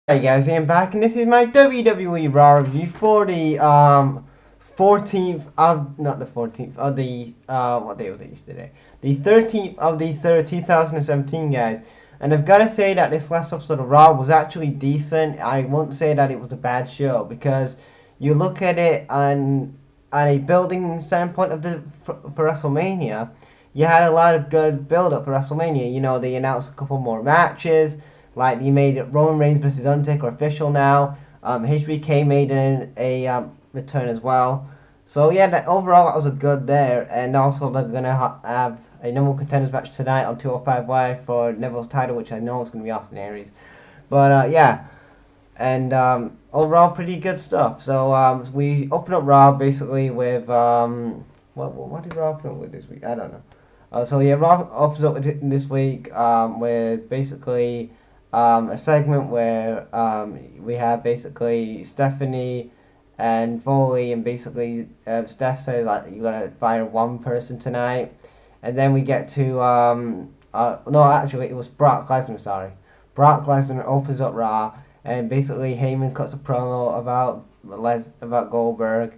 Hey guys, I am back and this is my WWE Raw review for the 14th of, not the 14th of the, what day was it today? The 13th of the 3rd, 2017 guys. And I've got to say that this last episode of Raw was actually decent. I won't say that it was a bad show because you look at it on a building standpoint of for WrestleMania, you had a lot of good build up for WrestleMania. You know, they announced a couple more matches. Like, they made Roman Reigns versus Undertaker official now. HBK made a return as well. So yeah, overall that was a good there. And also they're gonna have a number one contenders match tonight on 205 Live for Neville's title, which I know is gonna be Austin Aries. But yeah, and overall pretty good stuff. So we open up Raw basically with what did Raw open up with this week? I don't know. So yeah, Raw opens up this week with basically a segment where we have basically Stephanie and Foley, and basically Steph says like you gotta fire one person tonight, and then we get to no, actually it was Brock Lesnar. Sorry, Brock Lesnar opens up Raw, and basically Heyman cuts a promo about Goldberg,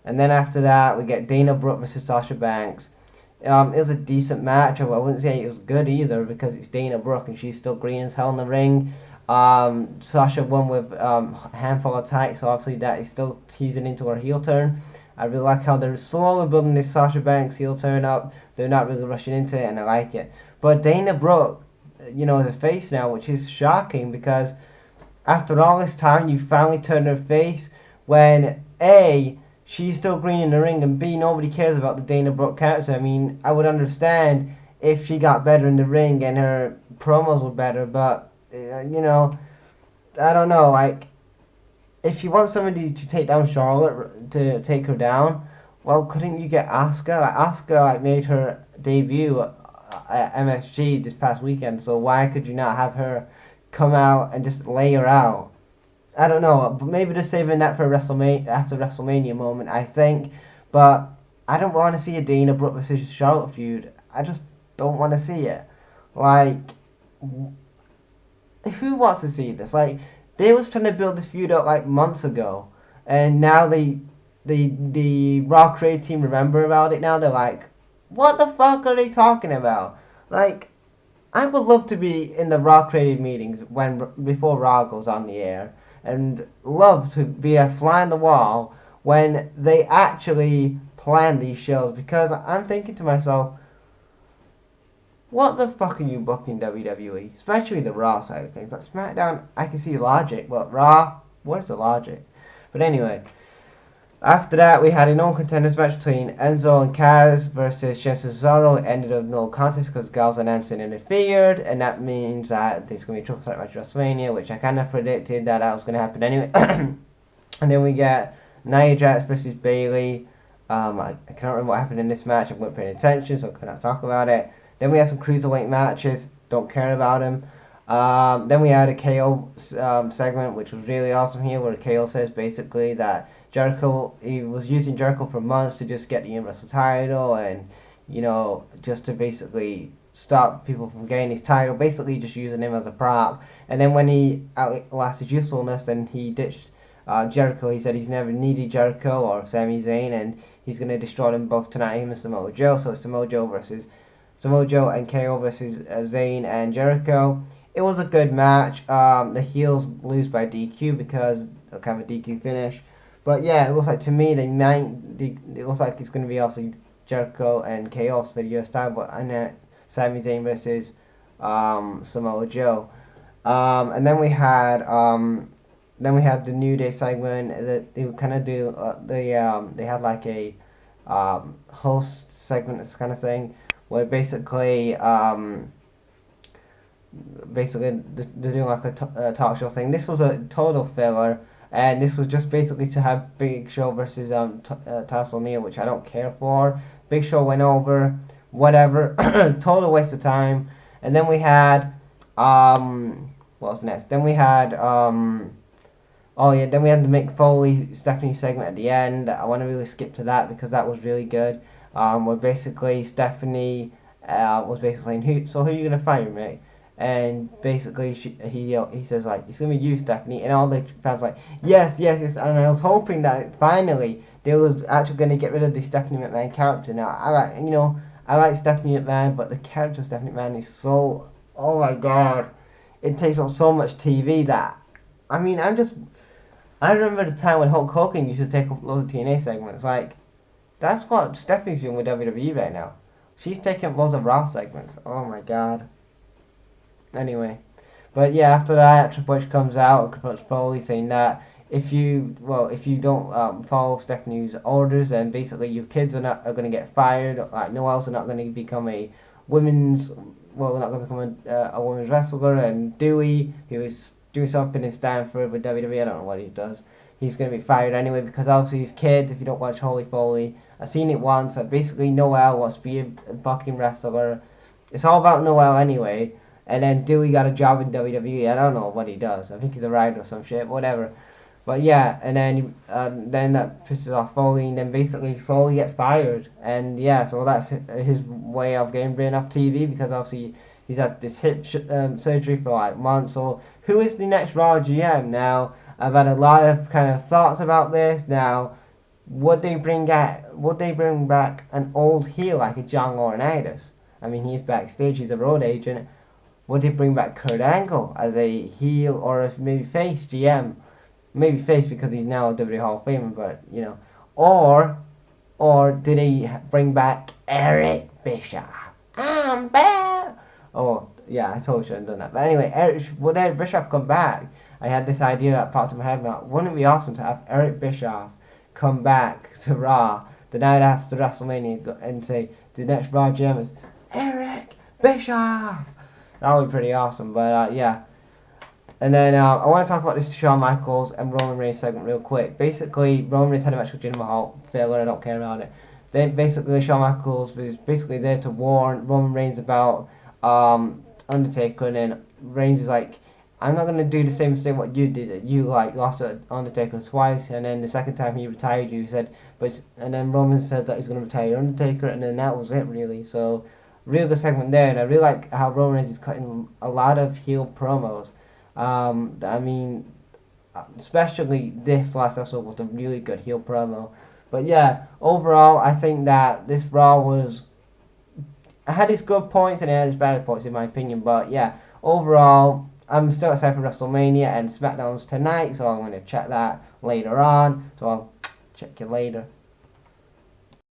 and then after that we get Dana Brooke versus Sasha Banks. It was a decent match. I wouldn't say it was good either because it's Dana Brooke and she's still green as hell in the ring. Sasha won with a handful of attacks, so obviously that is still teasing into her heel turn. I really like how they're slowly building this Sasha Banks heel turn up. They're not really rushing into it, and I like it. But Dana Brooke, you know, is a face now, which is shocking because after all this time, you finally turned her face when A, she's still green in the ring, and B, nobody cares about the Dana Brooke character. I mean, I would understand if she got better in the ring and her promos were better, but, you know, I don't know, like, if you want somebody to take down Charlotte, to take her down, well, couldn't you get Asuka? Like, Asuka, like, made her debut at MSG this past weekend, so why could you not have her come out and just lay her out? I don't know, but maybe they're saving that for after WrestleMania moment, I think. But I don't want to see a Dana Brooke versus Charlotte feud. I just don't want to see it. Like, who wants to see this? Like, they was trying to build this feud up like months ago, and now the Raw Creative team remember about it now. They're like, what the fuck are they talking about? Like, I would love to be in the Raw Creative meetings before Raw goes on the air, and love to be a fly on the wall when they actually plan these shows, because I'm thinking to myself, what the fuck are you booking WWE? Especially the Raw side of things. Like SmackDown, I can see logic, but Raw, where's the logic? But anyway, after that, we had a no contenders match between Enzo and Kaz versus Shinsuke Cesaro. It ended up no contest because Gallows and Anderson interfered, and that means that there's going to be a triple threat match at WrestleMania, which I kind of predicted that was going to happen anyway. And then we get Nia Jax versus Bayley. I can't remember what happened in this match. I wasn't paying attention, so I cannot talk about it. Then we had some cruiserweight matches. Don't care about them. Then we had a KO segment, which was really awesome here, where KO says basically that Jericho, he was using Jericho for months to just get the Universal title, and, you know, just to basically stop people from getting his title, basically just using him as a prop. And then when he outlasted usefulness, then he ditched Jericho. He said he's never needed Jericho or Sami Zayn, and he's going to destroy them both tonight, him and Samoa Joe. So it's Samoa Joe and KO versus Zayn and Jericho. It was a good match. The heels lose by DQ because of kind of a DQ finish. But yeah, it looks like to me it looks like it's going to be obviously Jericho and KO's video style, but and then Sami Zayn versus Samoa Joe. And then we had the New Day segment that they would kind of do. They had like a host segment, this kind of thing, where basically they're doing like a talk show thing. This was a total filler, and this was just basically to have Big Show versus Taz O'Neill, which I don't care for. Big Show went over, whatever, total waste of time. And then we had what was next? Then we had then we had the Mick Foley Stephanie segment at the end. I want to really skip to that because that was really good. Where basically Stephanie was basically saying, who are you gonna fire, Mick? and basically he says like, it's gonna be you, Stephanie, and all the fans like, yes, yes, yes, and I was hoping that finally they was actually gonna get rid of the Stephanie McMahon character. Now I like Stephanie McMahon, but the character of Stephanie McMahon is so, oh my god, it takes up so much TV that, I mean, I remember the time when Hulk Hogan used to take up loads of TNA segments. Like, that's what Stephanie's doing with WWE right now. She's taking up loads of Raw segments. Oh my god. Anyway, but yeah, after that, Triple H comes out and confronts Foley, saying that if you don't follow Stephanie's orders, then basically your kids are going to get fired. Like, Noel's not going to become a women's not going to become a women's wrestler, and Dewey, who is doing something in Stanford with WWE, I don't know what he does. He's going to be fired anyway because obviously his kids. If you don't watch Holy Foley, I've seen it once. Basically, Noel wants to be a fucking wrestler. It's all about Noel anyway. And then Dewey got a job in WWE. I don't know what he does. I think he's a writer or some shit, whatever. But yeah, and then that pisses off Foley, and then basically Foley gets fired. And yeah, so that's his way of getting rid off TV, because obviously he's had this hip surgery for like months. So who is the next Raw GM? Now, I've had a lot of kind of thoughts about this. Now, would they bring back an old heel like a John Laurinaitis? I mean, he's backstage, he's a road agent. Would they bring back Kurt Angle as a heel or as maybe face GM? Maybe face because he's now a WWE Hall of Famer, but you know. Or did they bring back Eric Bischoff? I'm back! Oh, yeah, I totally shouldn't have done that. But anyway, would Eric Bischoff come back? I had this idea that popped in my head about, wouldn't it be awesome to have Eric Bischoff come back to Raw the night after WrestleMania and say, the next Raw GM is Eric Bischoff? That would be pretty awesome, but yeah. And then I want to talk about this Shawn Michaels and Roman Reigns segment real quick. Basically, Roman Reigns had a match with Jinder Mahal. Filler, I don't care about it. Then basically, Shawn Michaels was basically there to warn Roman Reigns about Undertaker, and then Reigns is like, I'm not going to do the same mistake what you did. You lost to Undertaker twice, and then the second time he retired you, he said, and then Roman said that he's going to retire Undertaker, and then that was it really. So, real good segment there, and I really like how Roman Reigns is cutting a lot of heel promos. I mean, especially this last episode was a really good heel promo. But yeah, overall, I think that this Raw had its good points and it had its bad points in my opinion. But yeah, overall, I'm still excited for WrestleMania, and SmackDown's tonight, so I'm going to check that later on. So I'll check you later.